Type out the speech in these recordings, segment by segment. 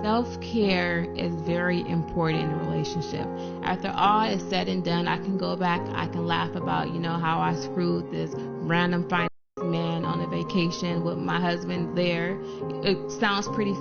Self-care is very important in a relationship. After all is said and done, I can go back, I can laugh about, how I screwed this random finance man on a vacation with my husband there. It sounds pretty,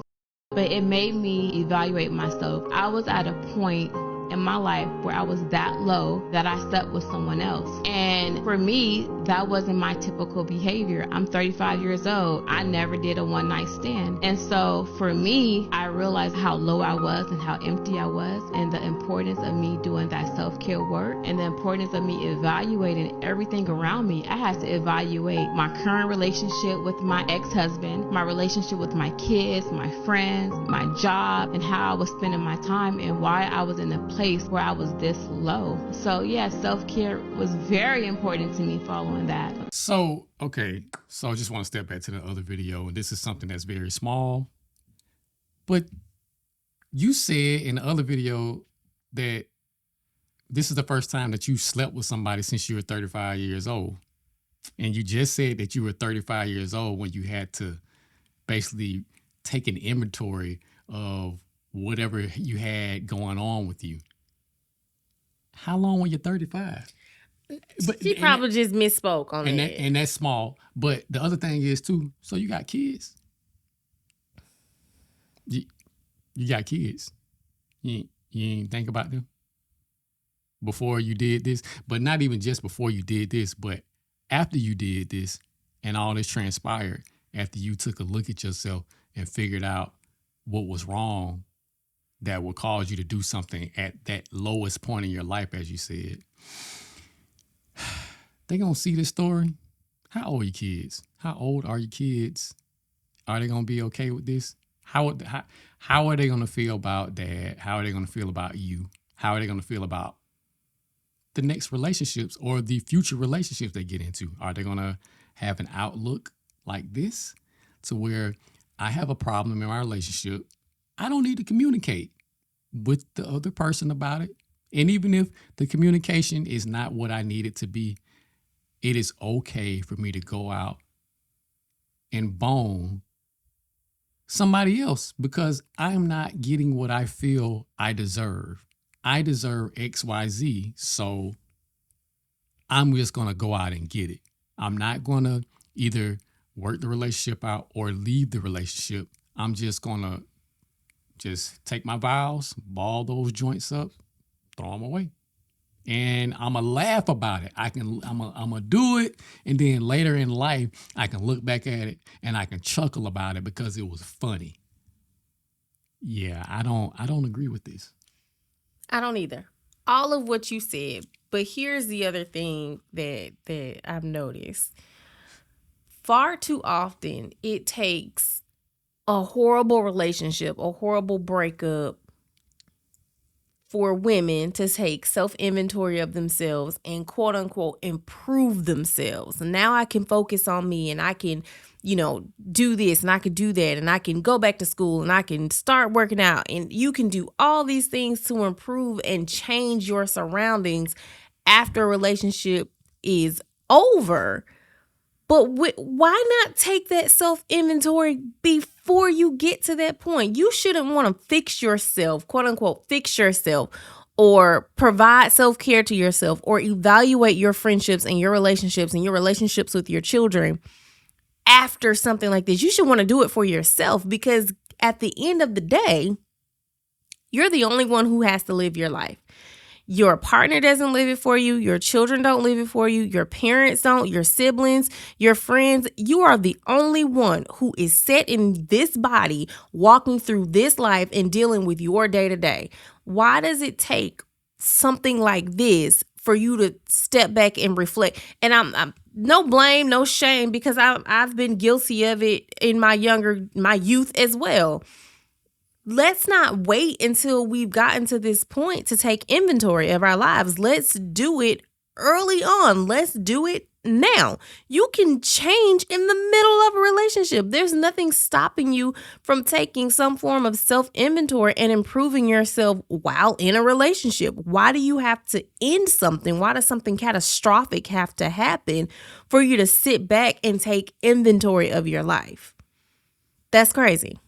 but it made me evaluate myself. I was at a point in my life where I was that low that I slept with someone else. And for me, that wasn't my typical behavior. I'm 35 years old. I never did a one night stand. And so for me, I realized how low I was and how empty I was, and the importance of me doing that self-care work, and the importance of me evaluating everything around me. I had to evaluate my current relationship with my ex-husband, my relationship with my kids, my friends, my job, and how I was spending my time, and why I was in a place where I was this low. So yeah, self-care was very important to me following that. So I just want to step back to the other video, and this is something that's very small, but you said in the other video that this is the first time that you slept with somebody since you were 35 years old. And you just said that you were 35 years old when you had to basically take an inventory of whatever you had going on with you. How long were you 35? She probably just misspoke on that. And that's small. But the other thing is too, so you got kids. You got kids. You ain't think about them before you did this? But not even just before you did this, but after you did this and all this transpired, after you took a look at yourself and figured out what was wrong that would cause you to do something at that lowest point in your life, as you said. They gonna see this story. How old are your kids? How old are your kids? Are they gonna be okay with this? How are they gonna feel about dad? How are they gonna feel about you? How are they gonna feel about the next relationships or the future relationships they get into? Are they gonna have an outlook like this to where I have a problem in my relationship, I don't need to communicate with the other person about it? And even if the communication is not what I need it to be, it is okay for me to go out and bone somebody else because I'm not getting what I feel I deserve. I deserve XYZ, so I'm just going to go out and get it. I'm not going to either work the relationship out or leave the relationship. I'm just going to just take my vows, ball those joints up, throw them away. And I'm going to laugh about it. I'm going to do it. And then later in life, I can look back at it and I can chuckle about it because it was funny. Yeah, I don't agree with this. I don't either. All of what you said. But here's the other thing that I've noticed. Far too often, it takes a horrible relationship, a horrible breakup, for women to take self-inventory of themselves and quote unquote improve themselves. And now I can focus on me and I can, do this and I can do that and I can go back to school and I can start working out, and you can do all these things to improve and change your surroundings after a relationship is over. But why not take that self-inventory before you get to that point? You shouldn't want to fix yourself, quote unquote, fix yourself, or provide self-care to yourself, or evaluate your friendships and your relationships with your children after something like this. You should want to do it for yourself, because at the end of the day, you're the only one who has to live your life. Your partner doesn't live it for you. Your children don't live it for you. Your parents don't. Your siblings, your friends. You are the only one who is set in this body, walking through this life and dealing with your day to day. Why does it take something like this for you to step back and reflect? And I'm no blame, no shame, because I've been guilty of it in my youth as well. Let's not wait until we've gotten to this point to take inventory of our lives. Let's do it early on. Let's do it now. You can change in the middle of a relationship. There's nothing stopping you from taking some form of self-inventory and improving yourself while in a relationship. Why do you have to end something? Why does something catastrophic have to happen for you to sit back and take inventory of your life? That's crazy.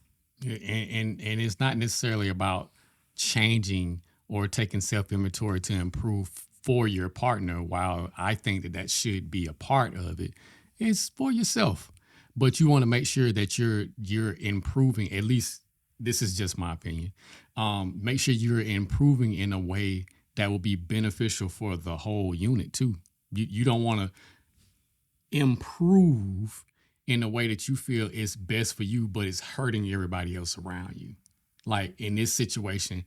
And it's not necessarily about changing or taking self inventory to improve for your partner. While I think that that should be a part of it, it's for yourself. But you want to make sure that you're improving. At least this is just my opinion. Make sure you're improving in a way that will be beneficial for the whole unit too. You don't want to improve in a way that you feel is best for you, but it's hurting everybody else around you. Like in this situation,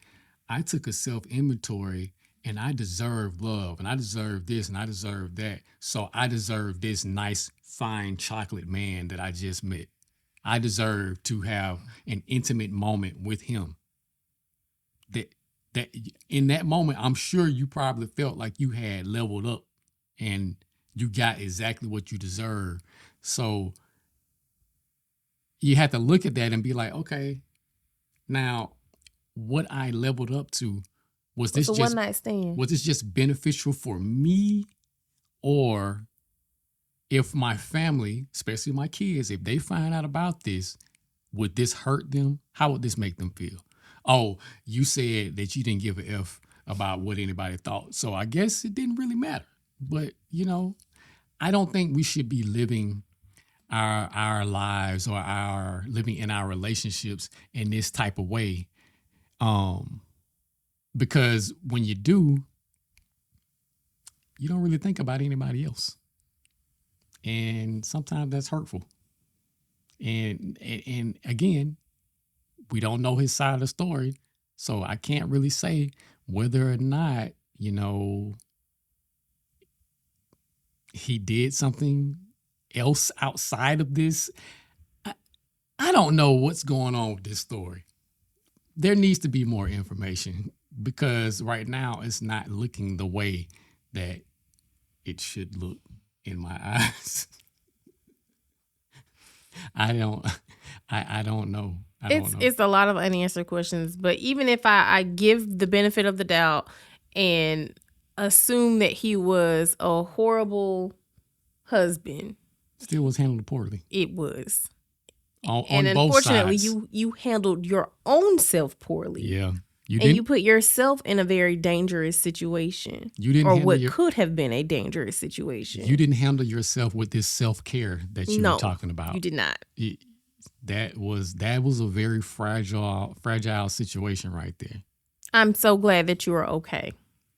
I took a self inventory and I deserve love and I deserve this and I deserve that. So I deserve this nice, fine chocolate man that I just met. I deserve to have an intimate moment with him. That that in that moment, I'm sure you probably felt like you had leveled up and you got exactly what you deserve. So you have to look at that and be like, okay, now what I leveled up to, was this The one just night stand. was this just beneficial for me, or if my family, especially my kids, if they find out about this, would this hurt them? How would this make them feel? Oh, you said that you didn't give a F about what anybody thought. So I guess it didn't really matter. But, I don't think we should be living our lives or our living in our relationships in this type of way. Because when you do, you don't really think about anybody else. And sometimes that's hurtful. And again, we don't know his side of the story. So I can't really say whether or not, he did something else outside of this. I don't know what's going on with this story. There needs to be more information because right now it's not looking the way that it should look in my eyes. I don't know. I don't know. It's a lot of unanswered questions, but even if I give the benefit of the doubt and assume that he was a horrible husband, Still was handled poorly. it was. On And both unfortunately, sides. you handled your own self poorly. Yeah. You And didn't you put yourself in a very dangerous situation. You didn't or handle what could have been a dangerous situation. You didn't handle yourself with this self-care that you were talking about. You did not. That was a very fragile situation right there. I'm so glad that you are okay.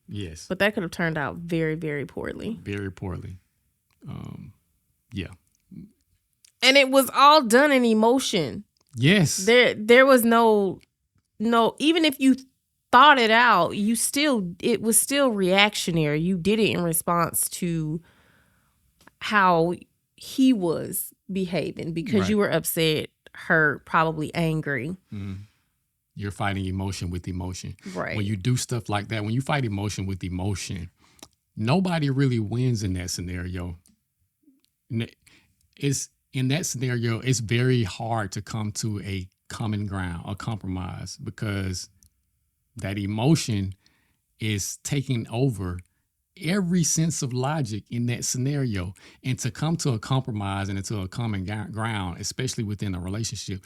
Yes. But that could have turned out very, very poorly. Very poorly. Yeah. And it was all done in emotion. Yes. There was no, even if you thought it out, it was still reactionary. You did it in response to how he was behaving because you were upset, hurt, probably angry. Mm-hmm. You're fighting emotion with emotion. Right. When you do stuff like that, when you fight emotion with emotion, nobody really wins in that scenario. In that scenario, it's very hard to come to a common ground, a compromise, because that emotion is taking over every sense of logic in that scenario. And to come to a compromise and into a common ground, especially within a relationship,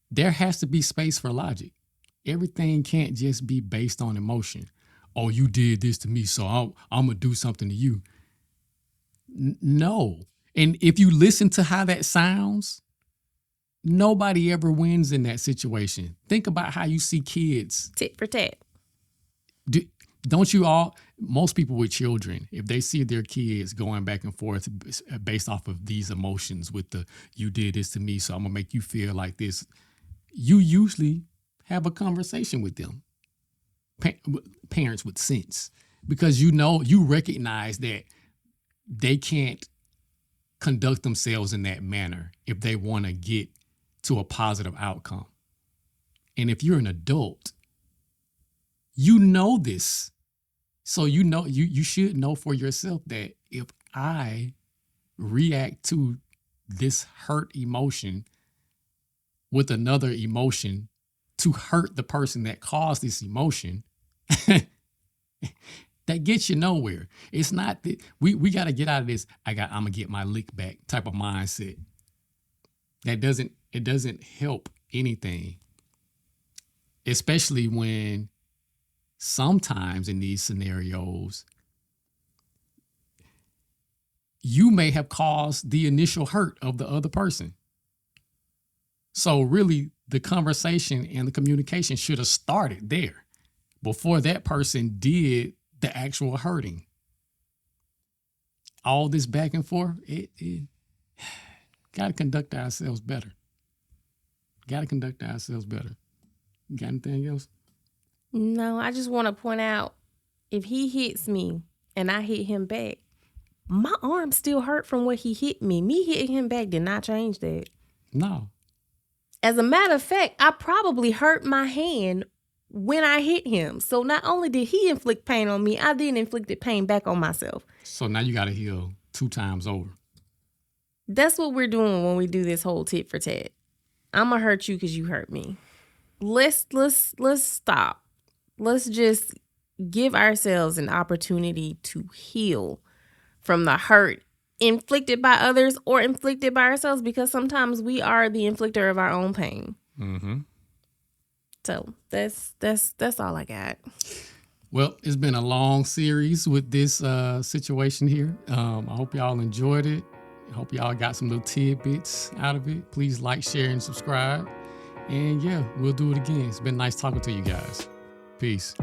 there has to be space for logic. Everything can't just be based on emotion. Oh, you did this to me, so I'm going to do something to you. No. And if you listen to how that sounds, nobody ever wins in that situation. Think about how you see kids. Tit for tat. Don't you all, most people with children, if they see their kids going back and forth based off of these emotions with the, you did this to me, so I'm going to make you feel like this, you usually have a conversation with them. Parents with sense. Because you recognize that they can't conduct themselves in that manner if they want to get to a positive outcome. And if you're an adult, you know this. So you should know for yourself that if I react to this hurt emotion with another emotion to hurt the person that caused this emotion, that gets you nowhere. It's not that we got to get out of this. I'm gonna get my lick back type of mindset. It doesn't help anything. especially when sometimes in these scenarios, you may have caused the initial hurt of the other person. So really, the conversation and the communication should have started there before that person did the actual hurting. All this back and forth, it got to conduct ourselves better. Got to conduct ourselves better. Got anything else? No, I just want to point out, if he hits me and I hit him back, my arm still hurt from what he hit me. Me hitting him back did not change that. No. As a matter of fact, I probably hurt my hand when I hit him. So not only did he inflict pain on me, I then inflicted pain back on myself. So now you got to heal 2 times over. That's what we're doing when we do this whole tit for tat. I'm going to hurt you because you hurt me. Let's stop. Let's just give ourselves an opportunity to heal from the hurt inflicted by others or inflicted by ourselves, because sometimes we are the inflictor of our own pain. Mm-hmm. So that's all I got. Well, it's been a long series with this situation here. I hope y'all enjoyed it. I hope y'all got some little tidbits out of it. Please like, share, and subscribe. And yeah, we'll do it again. It's been nice talking to you guys. Peace.